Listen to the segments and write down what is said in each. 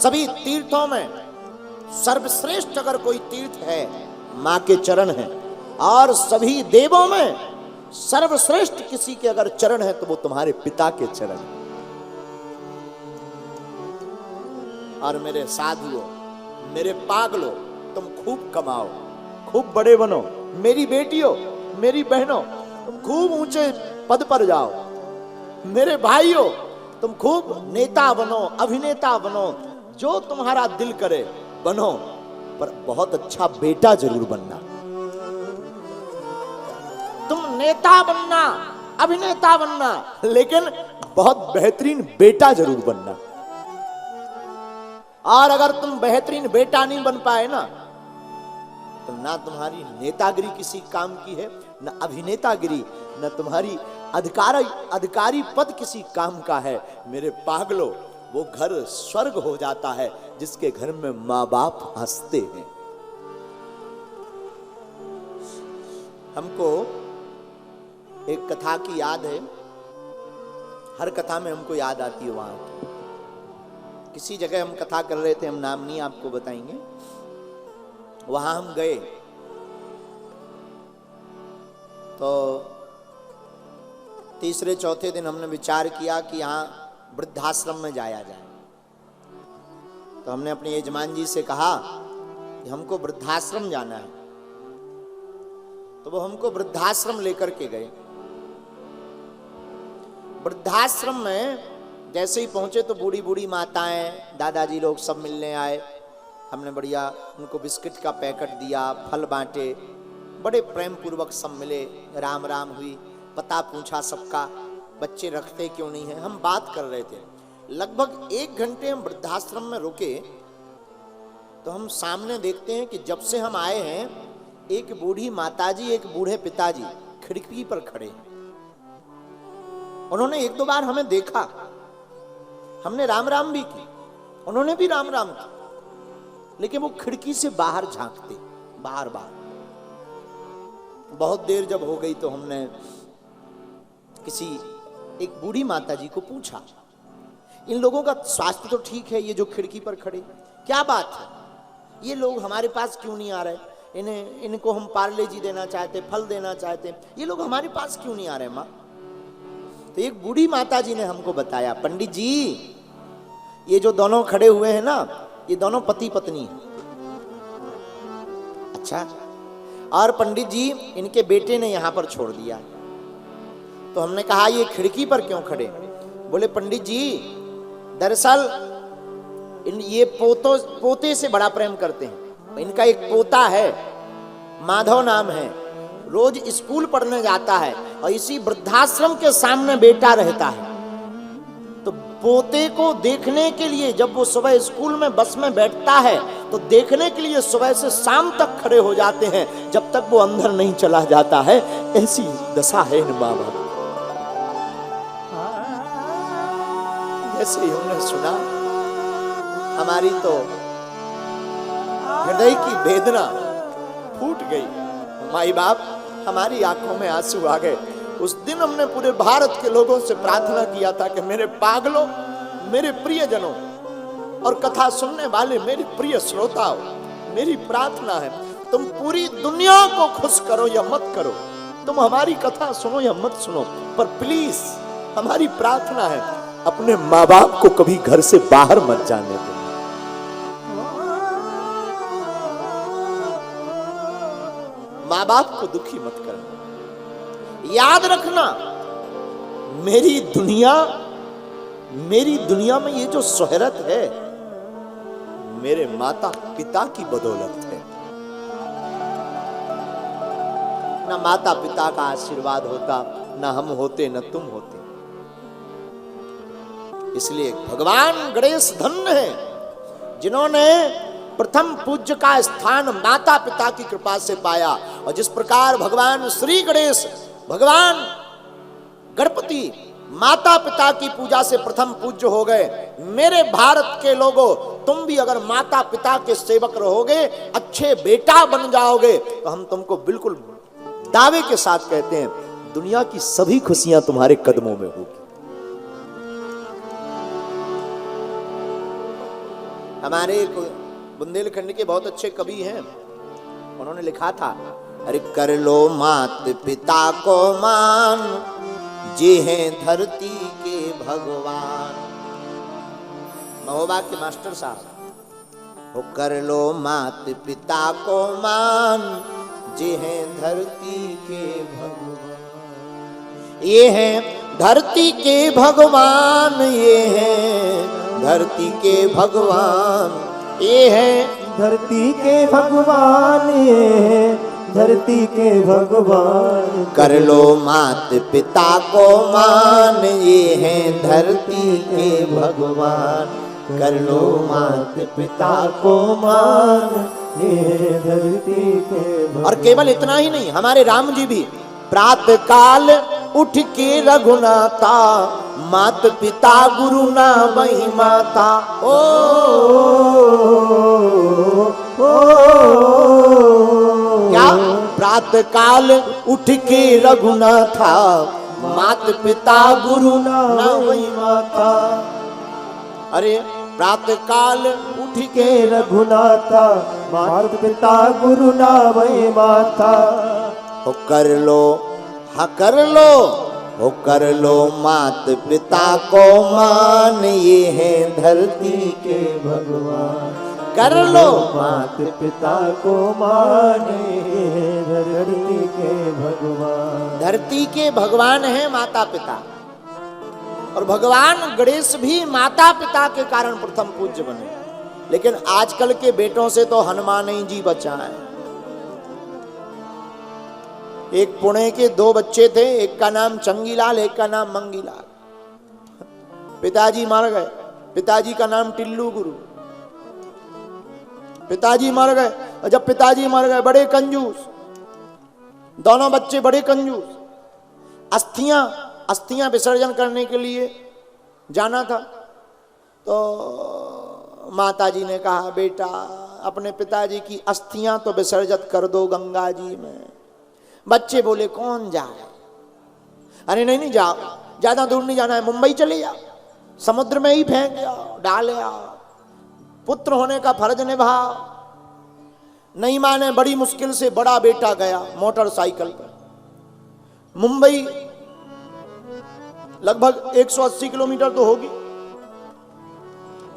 सभी तीर्थों में सर्वश्रेष्ठ अगर कोई तीर्थ है मां के चरण हैं, और सभी देवों में सर्वश्रेष्ठ किसी के अगर चरण है तो वो तुम्हारे पिता के चरण हैं। और मेरे साधुओं, मेरे पागलों, तुम खूब कमाओ, खूब बड़े बनो। मेरी बेटियों, मेरी बहनों, तुम खूब ऊंचे पद पर जाओ। मेरे भाइयों, तुम खूब नेता बनो, अभिनेता बनो, जो तुम्हारा दिल करे बनो, पर बहुत अच्छा बेटा जरूर बनना। तुम नेता बनना, अभिनेता बनना, लेकिन बहुत बेहतरीन बेटा जरूर बनना। और अगर तुम बेहतरीन बेटा नहीं बन पाए ना, तो ना तुम्हारी नेतागिरी किसी काम की है, ना अभिनेतागिरी, ना तुम्हारी अधिकारी पद किसी काम का है। मेरे पागलों, वो घर स्वर्ग हो जाता है जिसके घर में माँ बाप हंसते हैं। हमको एक कथा की याद है, हर कथा में हमको याद आती है। वहां की किसी जगह हम कथा कर रहे थे, हम नाम नहीं आपको बताएंगे। वहां हम गए तो तीसरे चौथे दिन हमने विचार किया कि यहाँ वृद्धाश्रम में जाया जाए। तो हमने अपने यजमान जी से कहा कि हमको वृद्धाश्रम जाना है। तो वो हमको वृद्धाश्रम लेकर के गए। वृद्धाश्रम में जैसे ही पहुंचे तो बूढ़ी बूढ़ी माताएं, दादाजी लोग सब मिलने आए। हमने बढ़िया उनको बिस्किट का पैकेट दिया, फल बांटे, बड़े प्रेम पूर्वक सब मिले, राम राम हुई, पता पूछा सबका, बच्चे रखते क्यों नहीं है, हम बात कर रहे थे। लगभग 1 घंटे हम वृद्धाश्रम में रुके तो हम सामने देखते हैं कि जब से हम आए हैं, एक बूढ़ी माताजी, एक बूढ़े पिताजी खिड़की पर खड़े हैं। उन्होंने 1-2 बार हमें देखा, हमने राम राम भी की, उन्होंने भी राम राम की, लेकिन वो खिड़की से बाहर झांकते, बाहर बाहर। बहुत देर जब हो गई तो हमने किसी एक बूढ़ी माताजी को पूछा, इन लोगों का स्वास्थ्य तो ठीक है, ये जो खिड़की पर खड़े, क्या बात है, ये लोग हमारे पास क्यों नहीं आ रहे? इनको हम पार्ले जी देना चाहते, फल देना चाहते, ये लोग हमारे पास क्यों नहीं आ रहे माँ? तो एक बूढ़ी माता जी ने हमको बताया, पंडित जी, ये जो दोनों खड़े हुए हैं ना, ये दोनों पति पत्नी हैं। अच्छा, और पंडित जी, इनके बेटे ने यहां पर छोड़ दिया। तो हमने कहा ये खिड़की पर क्यों खड़े? बोले पंडित जी, दरअसल ये पोते से बड़ा प्रेम करते हैं। इनका एक पोता है, माधव नाम है, रोज स्कूल पढ़ने जाता है और इसी वृद्धाश्रम के सामने बेटा रहता है। तो पोते को देखने के लिए जब वो सुबह स्कूल में बस में बैठता है तो देखने के लिए सुबह से शाम तक खड़े हो जाते हैं, जब तक वो अंदर नहीं चला जाता है। ऐसी दशा है इन माँ बाप। जैसे ही हमने सुना, हमारी तो हृदय की वेदना फूट गई। माई बाप, हमारी आंखों में आंसू आ गए। उस दिन हमने पूरे भारत के लोगों से प्रार्थना किया था कि मेरे पागलों, मेरे प्रियजनों और कथा सुनने वाले मेरे प्रिय श्रोताओं, मेरी प्रार्थना है, तुम पूरी दुनिया को खुश करो या मत करो, तुम हमारी कथा सुनो या मत सुनो, पर प्लीज हमारी प्रार्थना है, अपने माँ बाप को कभी घर से बाहर मत जाने दो। माँ बाप को दुखी मत करना। याद रखना, मेरी दुनिया में ये जो शोहरत है, मेरे माता पिता की बदौलत है। ना माता पिता का आशीर्वाद होता, ना हम होते, ना तुम होते। इसलिए भगवान गणेश धन्य है जिन्होंने प्रथम पूज्य का स्थान माता पिता की कृपा से पाया। और जिस प्रकार भगवान श्री गणेश, भगवान गणपति माता पिता की पूजा से प्रथम पूज्य हो गए, मेरे भारत के लोगों, तुम भी अगर माता पिता के सेवक रहोगे, अच्छे बेटा बन जाओगे, तो हम तुमको बिल्कुल दावे के साथ कहते हैं, दुनिया की सभी खुशियां तुम्हारे कदमों में होगी। हमारे एक बुंदेलखंड के बहुत अच्छे कवि हैं, उन्होंने लिखा था, अरे कर लो मात पिता को मान, जे हैं धरती के भगवान। महोबा के मास्टर साहब, वो कर लो मात पिता को मान, जे हैं धरती के भगवान। ये हैं धरती के भगवान, ये हैं धरती के भगवान, ये हैं धरती के भगवान, ये हैं धरती के भगवान। कर लो मात पिता को मान, ये हैं धरती के भगवान। कर लो मात पिता को मान, ये हैं धरती के भगवान। और केवल इतना ही नहीं, हमारे राम जी भी प्रातः काल उठ के रघुनाथा, मात पिता गुरु ना वही माता। ओ क्या प्रातः काल उठ के रघुनाथा, मात पिता गुरु ना वही माता। अरे प्रातः काल उठ के रघुनाथा, मात पिता गुरु ना वही माता। हो कर लो, हाँ कर लो, हो कर लो मात पिता को मान, ये हैं धरती के भगवान। कर लो मात पिता को मान, ये हैं धरती के भगवान। धरती के भगवान है माता पिता, और भगवान गणेश भी माता पिता के कारण प्रथम पूज्य बने। लेकिन आजकल के बेटों से तो हनुमान ही जी बचा है। एक पुणे के दो बच्चे थे, एक का नाम चंगीलाल, एक का नाम मंगीलाल। पिताजी मर गए, पिताजी का नाम टिल्लू गुरु। पिताजी मर गए, और जब पिताजी मर गए, बड़े कंजूस, दोनों बच्चे बड़े कंजूस। अस्थियां विसर्जन करने के लिए जाना था, तो माताजी ने कहा, बेटा अपने पिताजी की अस्थियां तो विसर्जित कर दो गंगा जी में। बच्चे बोले कौन जाए? अरे नहीं जाओ, ज्यादा दूर नहीं जाना है, मुंबई चले जाओ, समुद्र में ही फेंक जाओ, डाले आओ, पुत्र होने का फर्ज निभाओ। नहीं माने, बड़ी मुश्किल से बड़ा बेटा गया मोटरसाइकिल पर। मुंबई लगभग 180 किलोमीटर तो होगी,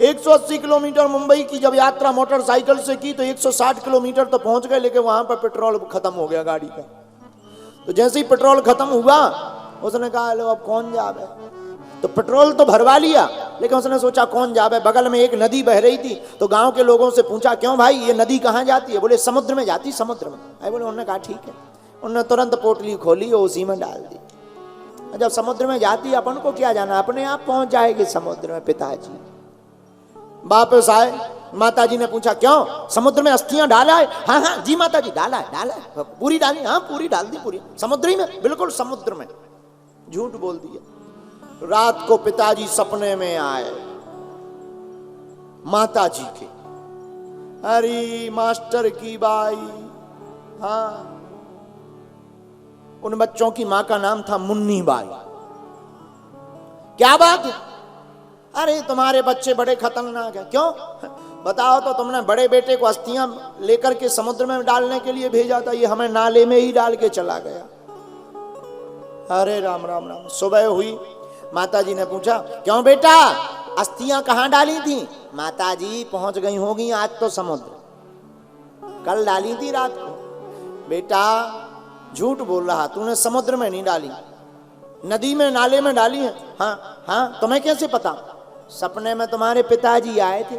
180 किलोमीटर मुंबई की जब यात्रा मोटरसाइकिल से की तो 160 किलोमीटर तो पहुंच गए, लेकिन वहां पर पेट्रोल खत्म हो गया गाड़ी का। तो जैसे ही पेट्रोल खत्म हुआ, उसने कहा लो अब कौन जावे। तो पेट्रोल तो भरवा लिया, लेकिन उसने सोचा कौन जावे। बगल में एक नदी बह रही थी, तो गांव के लोगों से पूछा, क्यों भाई ये नदी कहाँ जाती है? बोले समुद्र में जाती, समुद्र में। आई बोले, उन्होंने कहा ठीक है। उन्होंने तुरंत पोटली खोली और उसी में डाल दी। जब समुद्र में जाती, अपन को क्या जाना, अपने आप पहुंच जाएगी समुद्र में। पिताजी वापस आए, माताजी ने पूछा क्यों समुद्र में अस्थियां डाला है? हाँ हाँ जी माताजी, डाला है। पूरी डाली? हाँ पूरी डाल दी, पूरी समुद्र ही में, बिल्कुल समुद्र में। झूठ बोल दिया। रात को पिताजी सपने में आए माताजी के, अरे मास्टर की बाई, हाँ उन बच्चों की मां का नाम था मुन्नी बाई। क्या बात है? अरे तुम्हारे बच्चे बड़े खतरनाक है। क्यों बताओ तो? तुमने बड़े बेटे को अस्थियां लेकर के समुद्र में डालने के लिए भेजा था, ये हमें नाले में ही डाल के चला गया। अरे राम राम राम। सुबह हुई, माताजी ने पूछा क्यों बेटा अस्थियां कहाँ डाली थी? माताजी पहुंच गई होगी आज तो समुद्र, कल डाली थी रात को। बेटा झूठ बोल रहा, तूने समुद्र में नहीं डाली, नदी में नाले में डाली है। हाँ हाँ, तुम्हें कैसे पता? सपने में तुम्हारे पिताजी आए थे।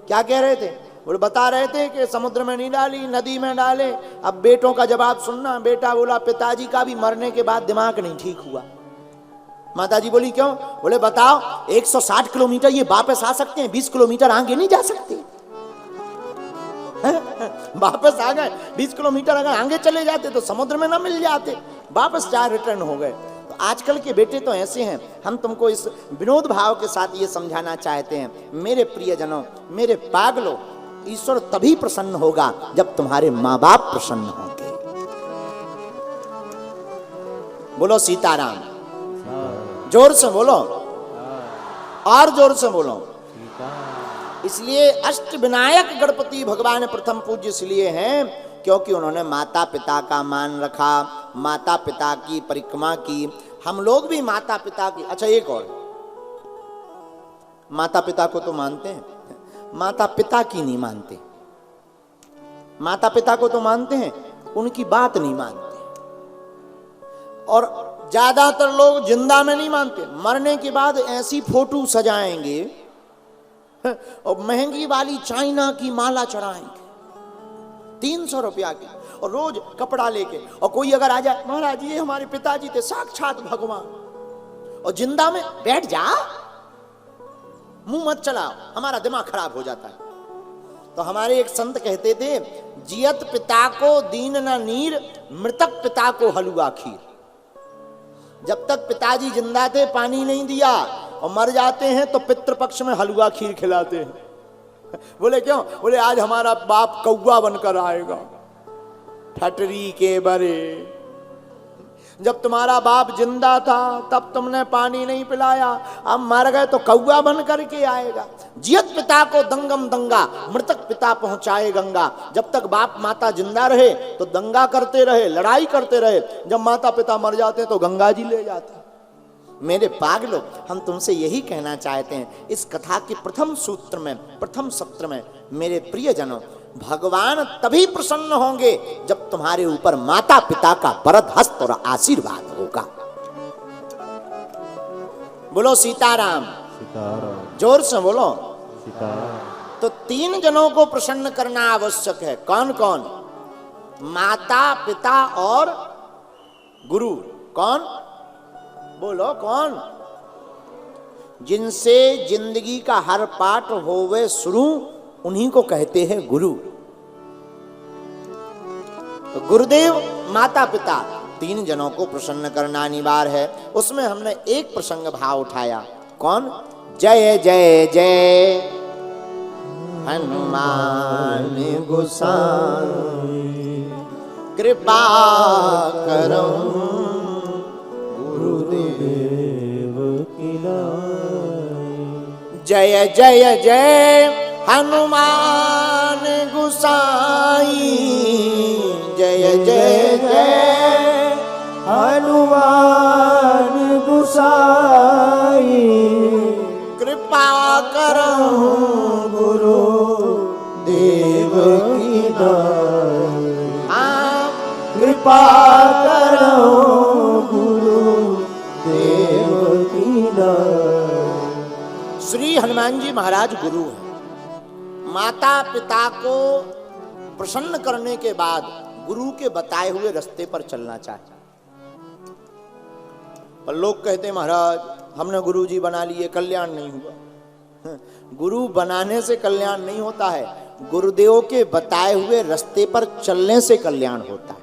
क्या कह रहे थे? बोले बता रहे थे कि समुद्र में नहीं डाली, नदी में डाले। अब बेटों का जवाब सुनना। बेटा बोला पिताजी का भी मरने के बाद दिमाग नहीं ठीक हुआ। माताजी बोली क्यों? बोले बताओ 160 किलोमीटर ये वापस आ सकते हैं, 20 किलोमीटर आगे नहीं जा सकते। वापस आ गए, 20 किलोमीटर अगर आगे चले जाते तो समुद्र में ना मिल जाते, वापस चार रिटर्न हो गए। तो आजकल के बेटे तो ऐसे हैं। हम तुमको इस विनोद भाव के साथ ये समझाना चाहते हैं, मेरे प्रियजनों, मेरे पागलों, ईश्वर तभी प्रसन्न होगा जब तुम्हारे माँ बाप प्रसन्न होंगे। बोलो सीताराम, जोर से बोलो, और जोर से बोलो। इसलिए अष्ट विनायक गणपति भगवान प्रथम पूज्य इसलिए हैं क्योंकि उन्होंने माता पिता का मान रखा, माता पिता की परिक्रमा की। हम लोग भी माता पिता की, अच्छा एक और, माता पिता को तो मानते हैं, माता पिता की नहीं मानते। माता पिता को तो मानते हैं, उनकी बात नहीं मानते। और ज्यादातर लोग जिंदा में नहीं मानते, मरने के बाद ऐसी फोटो सजाएंगे और महंगी वाली चाइना की माला चढ़ाएंगे 300 रुपया की, और रोज कपड़ा लेके, और कोई अगर आ जाए, महाराज ये हमारे पिताजी थे साक्षात भगवान, और जिंदा में बैठ जा, मुंह मत चलाओ, हमारा दिमाग खराब हो जाता है। तो हमारे एक संत कहते थे, जियत पिता को दीन न नीर, मृतक पिता को हलवा खीर। जब तक पिताजी जिंदा थे पानी नहीं दिया, और मर जाते हैं तो पितृपक्ष में हलवा खीर खिलाते हैं। बोले क्यों? बोले आज हमारा बाप कौवा बनकर आएगा। ठटरी के बरे, जब तुम्हारा बाप जिंदा था तब तुमने पानी नहीं पिलाया, अब मर गए तो कौवा बन करके आएगा। जियत पिता को दंगम दंगा, मृतक पिता पहुंचाए गंगा। जब तक बाप माता जिंदा रहे तो दंगा करते रहे, लड़ाई करते रहे, जब माता पिता मर जाते तो गंगा जी ले जाते। मेरे पागलों, हम तुमसे यही कहना चाहते हैं इस कथा के प्रथम सूत्र में, प्रथम सत्र में, मेरे प्रियजनों, भगवान तभी प्रसन्न होंगे जब तुम्हारे ऊपर माता पिता का वरद हस्त और आशीर्वाद होगा। बोलो सीताराम, सीताराम, जोर से बोलो सीताराम। तो 3 जनों को प्रसन्न करना आवश्यक है। कौन कौन? माता पिता और गुरु। कौन? बोलो कौन? जिनसे जिंदगी का हर पाठ होवे शुरू, उन्हीं को कहते हैं गुरु। तो गुरुदेव, माता पिता, 3 जनों को प्रसन्न करना अनिवार्य है। उसमें हमने एक प्रसंग भाव उठाया। कौन? जय जय जय हनुमान गोसाई, कृपा करो गुरुदेव की नाई। जय जय जय हनुमान गोसाई, जय जय जय हनुमान गोसाई, कृपा करो गुरु देव की नाई। कृपा करो गुरु देव की नाई। श्री हनुमान जी महाराज गुरु हैं। माता पिता को प्रसन्न करने के बाद गुरु के बताए हुए रास्ते पर चलना चाहिए। पर लोग कहते हैं महाराज हमने गुरु जी बना लिए, कल्याण नहीं हुआ। गुरु बनाने से कल्याण नहीं होता है, गुरुदेव के बताए हुए रास्ते पर चलने से कल्याण होता है।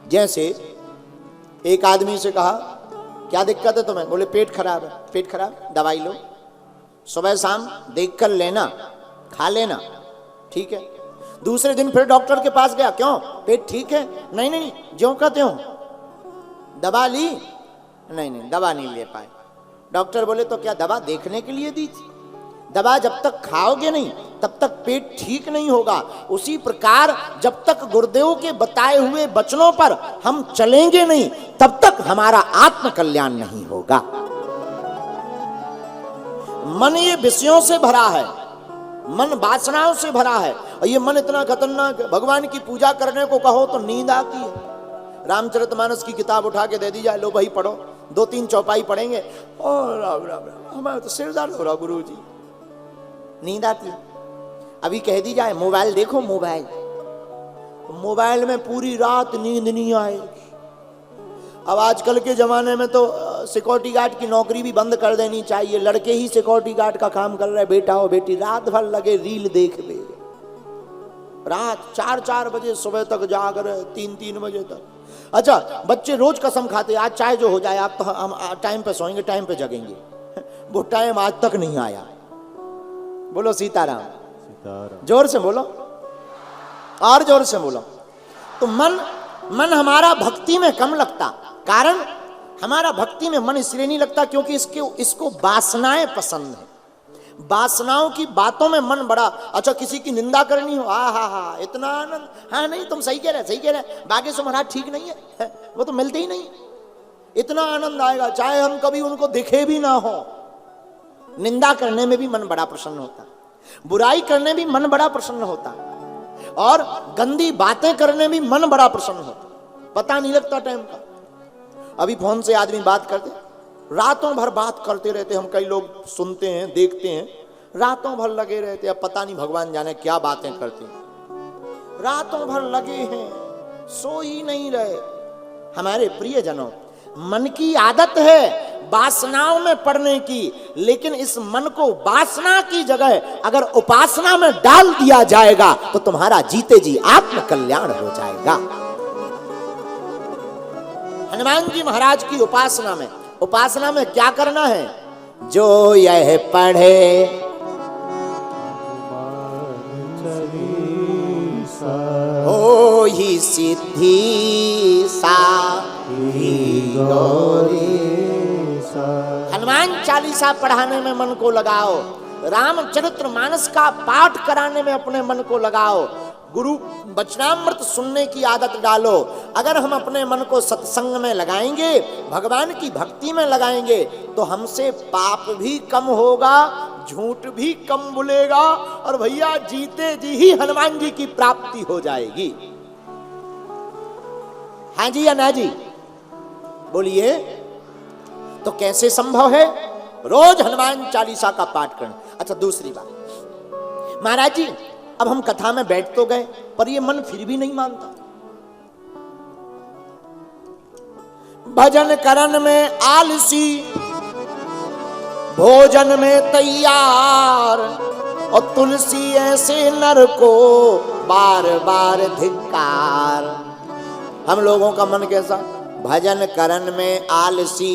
जैसे एक आदमी से कहा क्या दिक्कत है तुम्हें? बोले पेट खराब है। पेट खराब, दवाई लो, सुबह शाम देख कर लेना, खा लेना, ठीक है। दूसरे दिन फिर डॉक्टर के पास गया, क्यों? पेट ठीक है? नहीं नहीं, ज्यों का त्यों। दवा ली? नहीं नहीं, दवा नहीं ले पाए। डॉक्टर बोले तो क्या दवा देखने के लिए दी थी? दवा जब तक खाओगे नहीं तब तक पेट ठीक नहीं होगा। उसी प्रकार जब तक गुरुदेव के बताए हुए वचनों पर हम चलेंगे नहीं तब तक हमारा आत्म कल्याण नहीं होगा। मन ये विषयों से भरा है, मन वासनाओं से भरा है, और ये मन इतना खतरनाक है, भगवान की पूजा करने को कहो तो नींद आती है। रामचरितमानस की किताब उठा के दे दी जाए, लो भाई पढ़ो, 2-3 चौपाई पढ़ेंगे और राम राम राम, हमारा तो सिर दर्द हो रहा गुरु जी, नींद आती है। अभी कह दी जाए मोबाइल देखो, मोबाइल में पूरी रात नींद नहीं आएगी। अब आजकल के जमाने में तो सिक्योरिटी गार्ड की नौकरी भी बंद कर देनी चाहिए, लड़के ही सिक्योरिटी गार्ड का काम कर रहे, बेटा हो बेटी रात भर लगे रील देख ले, रात 4-4 बजे सुबह तक जाग रहे, 3-3 बजे तक। अच्छा, बच्चे रोज कसम खाते आज चाहे जो हो जाए आप तो हम टाइम पे सोएंगे, टाइम पे जगेंगे। वो टाइम आज तक नहीं आया। बोलो सीताराम, सीताराम। जोर से बोलो और जोर से बोलो। तो मन हमारा भक्ति में कम लगता, कारण हमारा भक्ति में मन इसलिए नहीं लगता क्योंकि इसको वासनाएं पसंद है। वासनाओं की बातों में मन बड़ा। अच्छा किसी की निंदा करनी हो, हा इतना आनंद, हाँ नहीं तुम सही कह रहे, बागेश्वर महाराज ठीक नहीं है, वो तो मिलते ही नहीं, इतना आनंद आएगा चाहे हम कभी उनको दिखे भी ना हो। निंदा करने में भी मन बड़ा प्रसन्न होता, बुराई करने भी मन बड़ा प्रसन्न होता, और गंदी बातें करने में मन बड़ा प्रसन्न होता, पता नहीं लगता टाइम का। अभी फोन से आदमी बात करते, रातों भर बात करते रहते, हम कई लोग सुनते हैं देखते हैं, रातों भर लगे रहते, अब पता नहीं भगवान जाने क्या बातें करते हैं, रातों भर लगे हैं, सो ही नहीं रहे। हमारे प्रियजनों, मन की आदत है वासनाओं में पड़ने की, लेकिन इस मन को वासना की जगह अगर उपासना में डाल दिया जाएगा तो तुम्हारा जीते जी आत्म कल्याण हो जाएगा। हनुमान जी महाराज की उपासना में क्या करना है? जो यह पढ़े हो ही सिद्धि सा हनुमान चालीसा पढ़ाने में मन को लगाओ, रामचरित्र मानस का पाठ कराने में अपने मन को लगाओ, गुरु वचनामृत सुनने की आदत डालो। अगर हम अपने मन को सत्संग में लगाएंगे, भगवान की भक्ति में लगाएंगे, तो हमसे पाप भी कम होगा, झूठ भी कम बोलेगा, और भैया जीते जी ही हनुमान जी की प्राप्ति हो जाएगी। हाँ जी या ना जी? बोलिए। तो कैसे संभव है? रोज हनुमान चालीसा का पाठ करना। अच्छा दूसरी बात, महाराज जी अब हम कथा में बैठ तो गए, पर ये मन फिर भी नहीं मानता। भजन करन में आलसी, भोजन में तैयार, और तुलसी ऐसे नर को बार बार धिक्कार। हम लोगों का मन कैसा? भजन करन में आलसी,